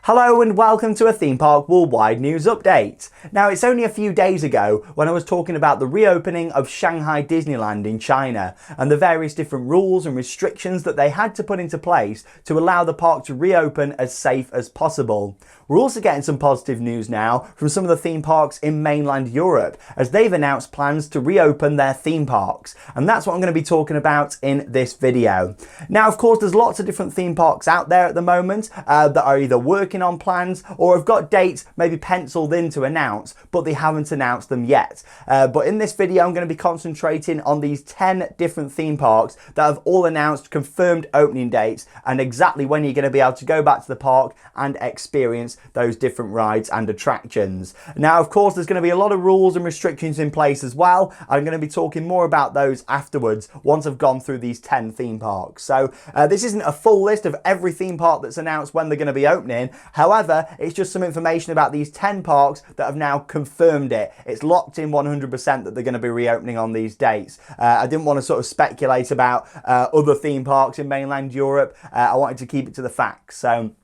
Hello and welcome to a theme park worldwide news update. Now it's only a few days ago when I was talking about the reopening of Shanghai Disneyland in China and the various different rules and restrictions that they had to put into place to allow the park to reopen as safe as possible. We're also getting some positive news now from some of the theme parks in mainland Europe as they've announced plans to reopen their theme parks, and that's what I'm going to be talking about in this video. Now of course there's lots of different theme parks out there at the moment that are either working on plans or have got dates maybe penciled in to announce, but they haven't announced them yet. But in this video I'm going to be concentrating on these 10 different theme parks that have all announced confirmed opening dates and exactly when you're going to be able to go back to the park and experience those different rides and attractions. Now of course there's going to be a lot of rules and restrictions in place as well. I'm going to be talking more about those afterwards once I've gone through these 10 theme parks. So this isn't a full list of every theme park that's announced when they're going to be opening. However, it's just some information about these 10 parks that have now confirmed it. It's locked in 100% that they're going to be reopening on these dates. I didn't want to sort of speculate about other theme parks in mainland Europe. I wanted to keep it to the facts. So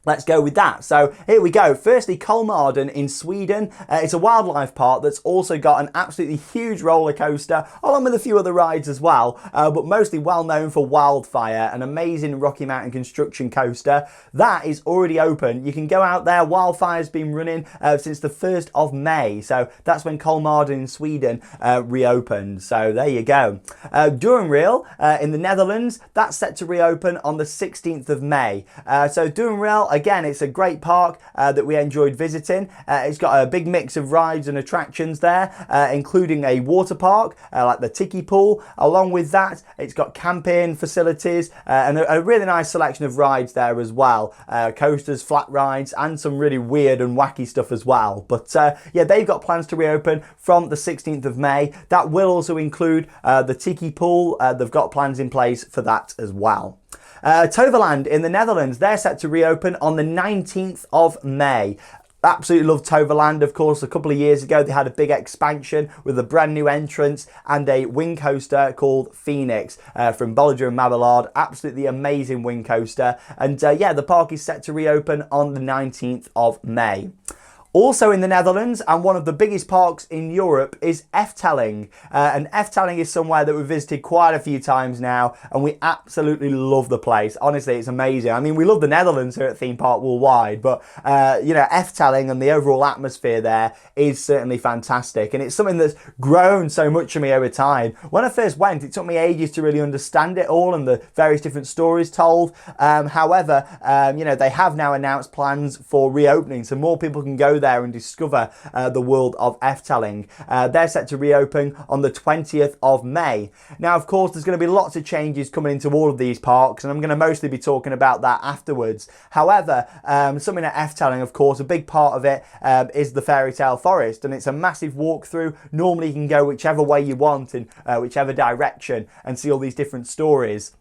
let's go with that. So here we go. Firstly, Kolmrden in Sweden. It's a wildlife park that's also got an absolutely huge roller coaster, along with a few other rides as well, but mostly well known for Wildfire, an amazing Rocky Mountain construction coaster. That is already open. You can go out there. Wildfire's been running since the 1st of May. So that's when Kolmrden in Sweden reopened. So there you go. Toverland in the Netherlands, that's set to reopen on the 16th of May. So Toverland, again, it's a great park that we enjoyed visiting. It's got a big mix of rides and attractions there, including a water park like the Tiki Pool. Along with that, it's got camping facilities and a really nice selection of rides there as well. Coasters, flat rides, and some really weird and wacky stuff as well. But yeah, they've got plans to reopen from the 16th of May. That will also include the Tiki Pool. They've got plans in place for that as well. Toverland in the Netherlands, they're set to reopen on the 19th of May. Absolutely love Toverland. Of course, a couple of years ago they had a big expansion with a brand new entrance and a wing coaster called Phoenix from Bolliger and Mabillard. Absolutely amazing wing coaster, and yeah, the park is set to reopen on the 19th of May. Also in the Netherlands, and one of the biggest parks in Europe, is Efteling. And Efteling is somewhere that we've visited quite a few times now, and we absolutely love the place. Honestly, it's amazing. I mean, we love the Netherlands here at Theme Park Worldwide, but you know, Efteling and the overall atmosphere there is certainly fantastic, and it's something that's grown so much for me over time. When I first went, it took me ages to really understand it all and the various different stories told. However, you know, they have now announced plans for reopening, so more people can go there and discover the world of Efteling. They're set to reopen on the 20th of May. Now of course there's going to be lots of changes coming into all of these parks, and I'm going to mostly be talking about that afterwards. However, something at Efteling, of course, a big part of it is the fairy tale forest, and it's a massive walkthrough. Normally you can go whichever way you want in whichever direction and see all these different stories.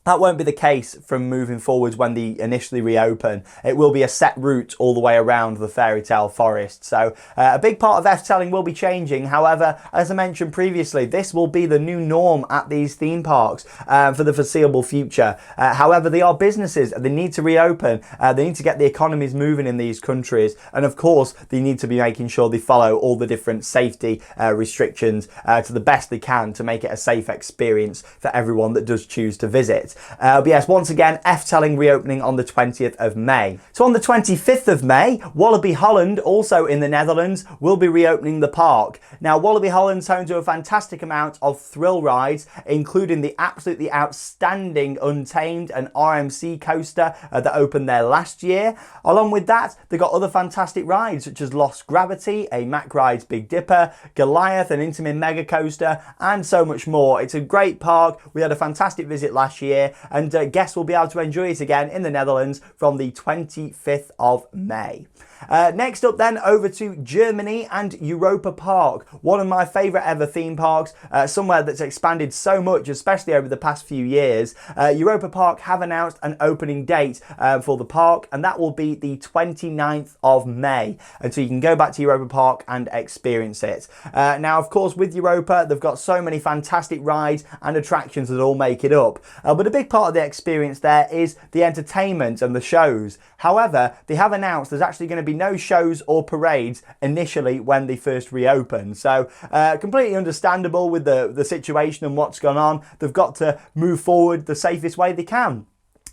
That won't be the case from moving forwards when they initially reopen. It will be a set route all the way around the fairy tale forest. So a big part of Efteling will be changing. However, as I mentioned previously, this will be the new norm at these theme parks for the foreseeable future. However, they are businesses. They need to reopen. They need to get the economies moving in these countries. And of course, they need to be making sure they follow all the different safety restrictions to the best they can to make it a safe experience for everyone that does choose to visit. But yes, once again, Efteling reopening on the 20th of May. So on the 25th of May, Walibi Holland, also in the Netherlands, will be reopening the park. Now, Walibi Holland's home to a fantastic amount of thrill rides, including the absolutely outstanding Untamed and RMC coaster that opened there last year. Along with that, they've got other fantastic rides such as Lost Gravity, a Mack Rides Big Dipper, Goliath, an Intamin Mega Coaster, and so much more. It's a great park. We had a fantastic visit last year, and guests will be able to enjoy it again in the Netherlands from the 25th of May. Next up then, over to Germany and Europa Park, one of my favourite ever theme parks, somewhere that's expanded so much, especially over the past few years. Europa Park have announced an opening date for the park, and that will be the 29th of May, and so you can go back to Europa Park and experience it. Now of course with Europa they've got so many fantastic rides and attractions that all make it up, but a big part of the experience there is the entertainment and the shows. However, they have announced there's actually going to be no shows or parades initially when they first reopen. So completely understandable with the situation and what's gone on. They've got to move forward the safest way they can.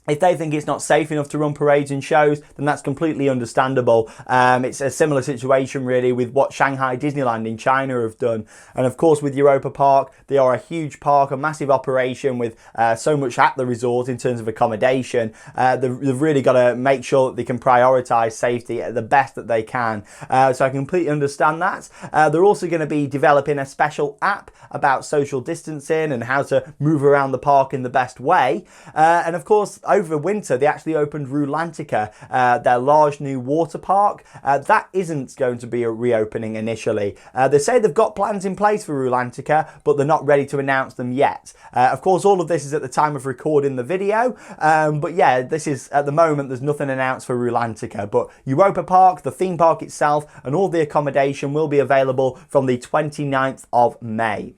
If they think it's not safe enough to run parades and shows, then that's completely understandable. It's a similar situation really with what Shanghai Disneyland in China have done. And of course with Europa Park, they are a huge park, a massive operation with so much at the resort in terms of accommodation. They've really got to make sure that they can prioritise safety at the best that they can. So I completely understand that. They're also going to be developing a special app about social distancing and how to move around the park in the best way. And of course, over winter, they actually opened Rulantica, their large new water park. That isn't going to be a reopening initially. They say they've got plans in place for Rulantica, but they're not ready to announce them yet. Of course, all of this is at the time of recording the video. But yeah, this is, at the moment, there's nothing announced for Rulantica. But Europa Park, the theme park itself, and all the accommodation will be available from the 29th of May.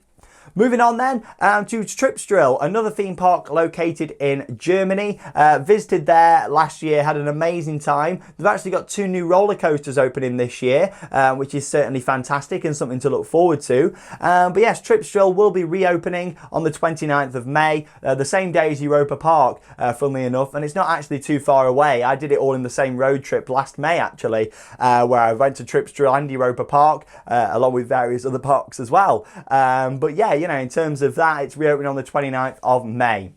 Moving on then to Tripsdrill, another theme park located in Germany. Visited there last year, had an amazing time. They've actually got 2 new roller coasters opening this year, which is certainly fantastic and something to look forward to. But yes, Tripsdrill will be reopening on the 29th of May, the same day as Europa Park, funnily enough, and it's not actually too far away. I did it all in the same road trip last May actually, where I went to Tripsdrill and Europa Park, along with various other parks as well. But yeah, you know, in terms of that, it's reopening on the 29th of May.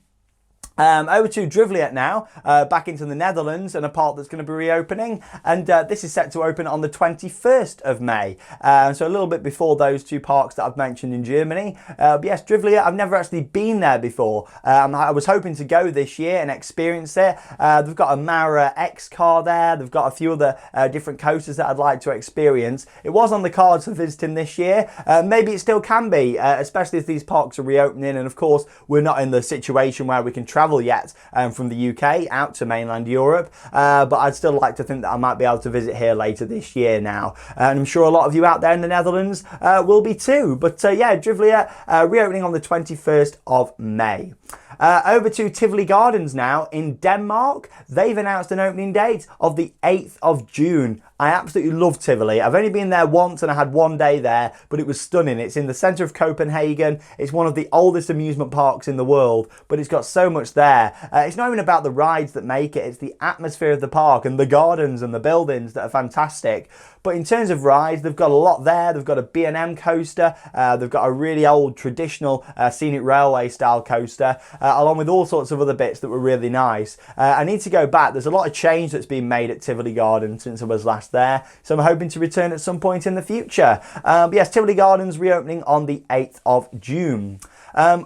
Over to Drivliet now, back into the Netherlands, and a park that's going to be reopening, and this is set to open on the 21st of May, so a little bit before those 2 parks that I've mentioned in Germany. But yes, Drivliet, I've never actually been there before. I was hoping to go this year and experience it. They've got a Mara X car there, they've got a few other different coasters that I'd like to experience. It was on the cards for visiting this year. Maybe it still can be, especially as these parks are reopening, and of course we're not in the situation where we can travel yet from the UK out to mainland Europe, but I'd still like to think that I might be able to visit here later this year now, and I'm sure a lot of you out there in the Netherlands will be too. But yeah, Drivliet reopening on the 21st of May. Over to Tivoli Gardens now in Denmark. They've announced an opening date of the 8th of June. I absolutely love Tivoli. I've only been there once and I had 1 day there, but it was stunning. It's in the centre of Copenhagen. It's one of the oldest amusement parks in the world, but it's got so much there. It's not even about the rides that make it, it's the atmosphere of the park and the gardens and the buildings that are fantastic. But in terms of rides, they've got a lot there. They've got a B&M coaster. They've got a really old traditional scenic railway style coaster, along with all sorts of other bits that were really nice. I need to go back. There's a lot of change that's been made at Tivoli Gardens since I was last there, so I'm hoping to return at some point in the future. But yes, Tivoli Gardens reopening on the 8th of June.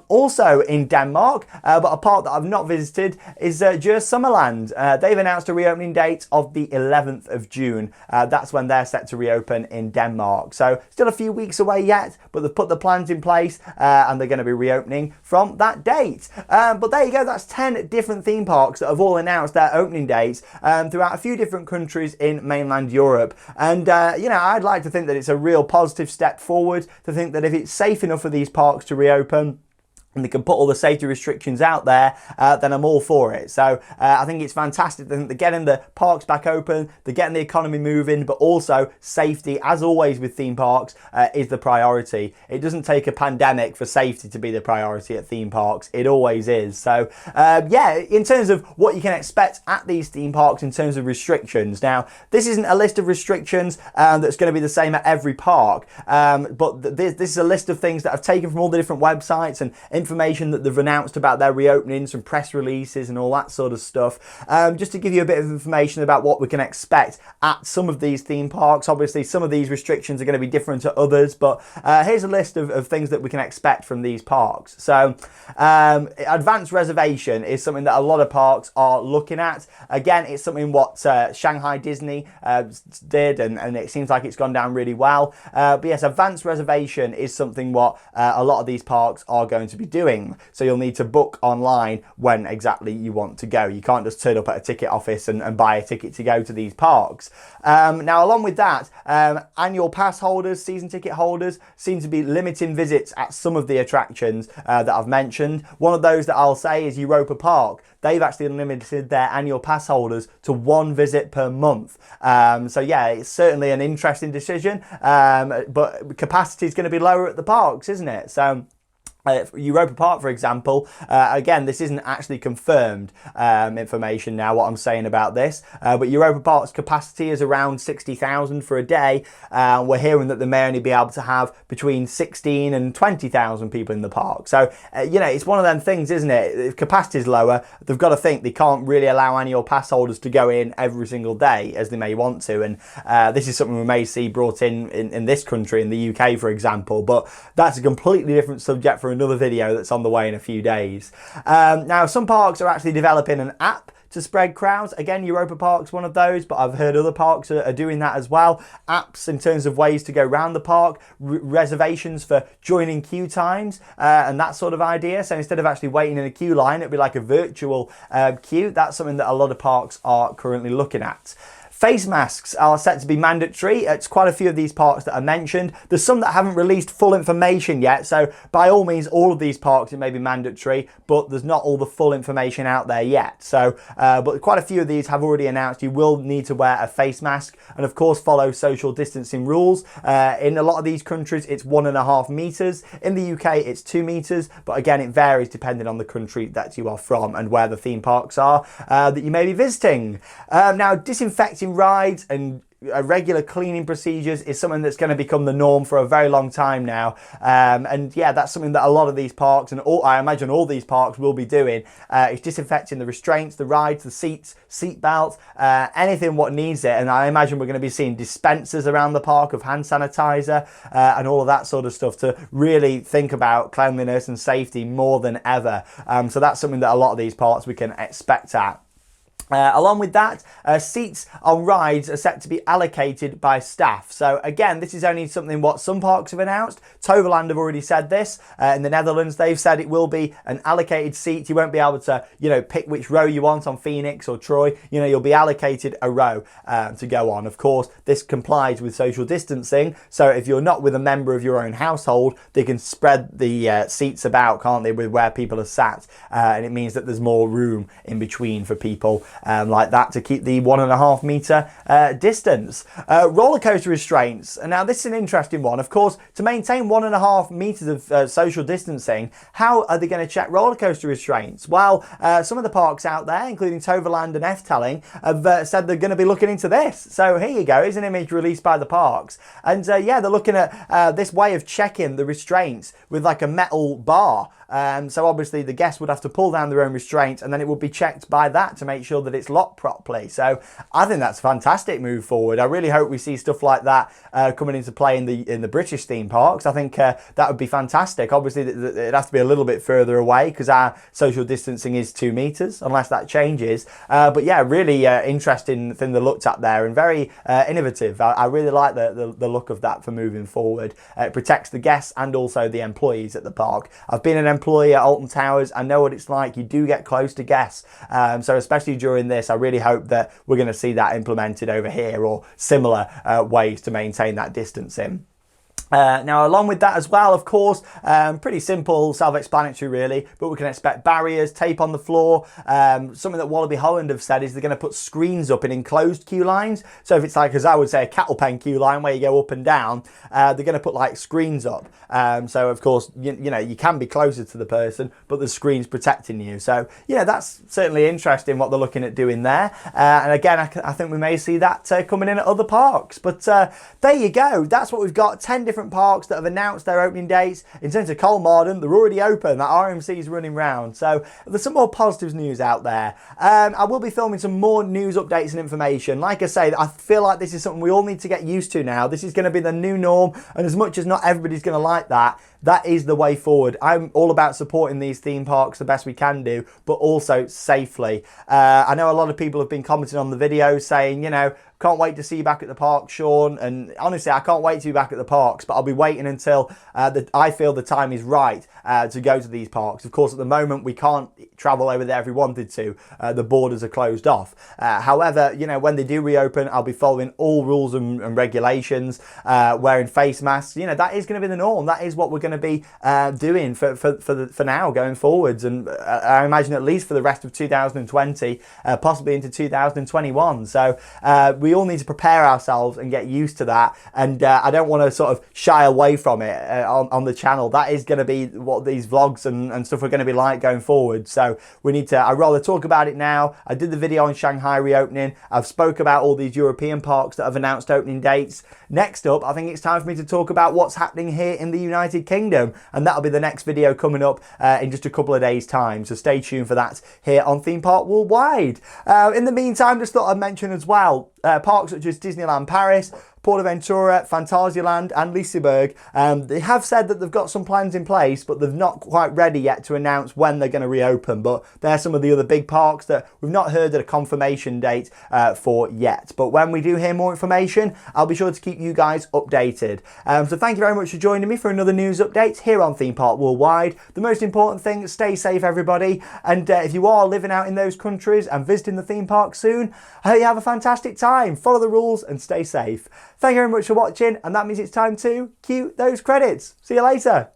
Also in Denmark, but a park that I've not visited, is Djurs Sommerland. They've announced a reopening date of the 11th of June. That's when they're set to reopen in Denmark. So still a few weeks away yet, but they've put the plans in place and they're going to be reopening from that date. But there you go, that's 10 different theme parks that have all announced their opening dates throughout a few different countries in mainland Europe. And you know, I'd like to think that it's a real positive step forward, to think that if it's safe enough for these parks to reopen, and they can put all the safety restrictions out there, then I'm all for it. So I think it's fantastic. I think they're getting the parks back open, they're getting the economy moving, but also safety, as always with theme parks, is the priority. It doesn't take a pandemic for safety to be the priority at theme parks. It always is. So yeah, in terms of what you can expect at these theme parks in terms of restrictions. Now, this isn't a list of restrictions that's going to be the same at every park, but this is a list of things that I've taken from all the different websites and information that they've announced about their reopenings and press releases and all that sort of stuff, just to give you a bit of information about what we can expect at some of these theme parks. Obviously some of these restrictions are going to be different to others, but here's a list of things that we can expect from these parks. So advanced reservation is something that a lot of parks are looking at. Again, it's something what Shanghai Disney did, and it seems like it's gone down really well. But yes, advanced reservation is something what a lot of these parks are going to be doing. So you'll need to book online when exactly you want to go. You can't just turn up at a ticket office and buy a ticket to go to these parks. Now, along with that, annual pass holders, season ticket holders seem to be limiting visits at some of the attractions that I've mentioned. One of those that I'll say is Europa Park. They've actually limited their annual pass holders to 1 visit per month. So yeah, it's certainly an interesting decision, but capacity is going to be lower at the parks, isn't it? So Europa Park, for example, again, this isn't actually confirmed information now, what I'm saying about this, but Europa Park's capacity is around 60,000 for a day. We're hearing that they may only be able to have between 16 and 20,000 people in the park. So, you know, it's one of them things, isn't it? If capacity is lower, they've got to think they can't really allow annual pass holders to go in every single day as they may want to. And this is something we may see brought in this country, in the UK, for example, but that's a completely different subject for another video that's on the way in a few days. Now, some parks are actually developing an app to spread crowds. Again, Europa Park's one of those, but I've heard other parks are doing that as well. Apps in terms of ways to go around the park, reservations for joining queue times, and that sort of idea. So instead of actually waiting in a queue line, it'd be like a virtual queue. That's something that a lot of parks are currently looking at. Face masks are set to be mandatory. It's quite a few of these parks that are mentioned. There's some that haven't released full information yet, so by all means, all of these parks, it may be mandatory, but there's not all the full information out there yet. So, but quite a few of these have already announced you will need to wear a face mask and, of course, follow social distancing rules. In a lot of these countries, it's 1.5 meters. In the UK, it's 2 meters, but again, it varies depending on the country that you are from and where the theme parks are that you may be visiting. Now, disinfecting rides and regular cleaning procedures is something that's going to become the norm for a very long time now, and yeah, that's something that a lot of these parks, and I imagine all these parks, will be doing, is disinfecting the restraints, the rides, the seats, seat belts, anything what needs it. And I imagine we're going to be seeing dispensers around the park of hand sanitizer and all of that sort of stuff to really think about cleanliness and safety more than ever. So that's something that a lot of these parks we can expect at. Along with that, seats on rides are set to be allocated by staff. So again, this is only something what some parks have announced. Toverland have already said this. In the Netherlands, they've said it will be an allocated seat. You won't be able to, you know, pick which row you want on Phoenix or Troy. You know, you'll be allocated a row to go on. Of course, this complies with social distancing. So if you're not with a member of your own household, they can spread the seats about, can't they, with where people are sat. And it means that there's more room in between for people. Like that, to keep the 1.5 meter distance. Roller coaster restraints. And now this is an interesting one. Of course, to maintain 1.5 meters of social distancing, how are they going to check roller coaster restraints? Well, some of the parks out there, including Toverland and Efteling, have said they're going to be looking into this. So here you go, here's an image released by the parks. And yeah, they're looking at this way of checking the restraints with like a metal bar. So obviously the guests would have to pull down their own restraint, and then it would be checked by that to make sure that it's locked properly. So I think that's a fantastic move forward. I really hope we see stuff like that coming into play in the British theme parks. I think that would be fantastic. Obviously it has to be a little bit further away because our social distancing is 2 meters, unless that changes. But yeah, really interesting thing they looked at there, and very innovative. I really like the look of that for moving forward. It protects the guests and also the employees at the park. I've been an employee at Alton Towers. I know what it's like. You do get close to guests. So especially during this, I really hope that we're going to see that implemented over here, or similar ways to maintain that distancing. Now, along with that as well, of course, pretty simple, self-explanatory really, but we can expect barriers, tape on the floor. Something that Wallaby Holland have said is they're going to put screens up in enclosed queue lines. So if it's like, as I would say, a cattle pen queue line where you go up and down, they're going to put like screens up. So of course, you know, you can be closer to the person, but the screen's protecting you. So yeah, that's certainly interesting what they're looking at doing there. And again, I think we may see that coming in at other parks. But there you go. That's what we've got. 10 different parks that have announced their opening dates. In terms of Kolmrden, they're already open. That RMC is running round. So there's some more positive news out there. I will be filming some more news updates and information. Like I say, I feel like this is something we all need to get used to now. This is going to be the new norm. And as much as not everybody's going to like that, that is the way forward. I'm all about supporting these theme parks the best we can do, but also safely. I know a lot of people have been commenting on the video saying, you know, can't wait to see you back at the park, Sean. And honestly, I can't wait to be back at the parks, but I'll be waiting until I feel the time is right to go to these parks. Of course, at the moment, we can't travel over there if we wanted to. The borders are closed off. However, you know, when they do reopen, I'll be following all rules and regulations, wearing face masks. You know, that is going to be the norm. That is what we're going to be doing for now going forwards, and I imagine at least for the rest of 2020, possibly into 2021. So we all need to prepare ourselves and get used to that, and I don't want to sort of shy away from it on the channel. That is going to be what these vlogs and stuff are going to be like going forward. So we need to, I'd rather talk about it now. I did the video on Shanghai reopening. I've spoke about all these European parks that have announced opening dates. Next up, I think it's time for me to talk about what's happening here in the United Kingdom, and that'll be the next video coming up in just a couple of days time, so stay tuned for that here on Theme Park Worldwide. In the meantime, just thought I'd mention as well, parks such as Disneyland Paris, Portaventura, Phantasialand and Liseberg, they have said that they've got some plans in place, but they're not quite ready yet to announce when they're going to reopen. But they're some of the other big parks that we've not heard a confirmation date for yet. But when we do hear more information, I'll be sure to keep you guys updated. So thank you very much for joining me for another news update here on Theme Park Worldwide. The most important thing, stay safe everybody, and if you are living out in those countries and visiting the theme park soon, I hope you have a fantastic time. Follow the rules and stay safe. Thank you very much for watching, and that means it's time to cue those credits. See you later.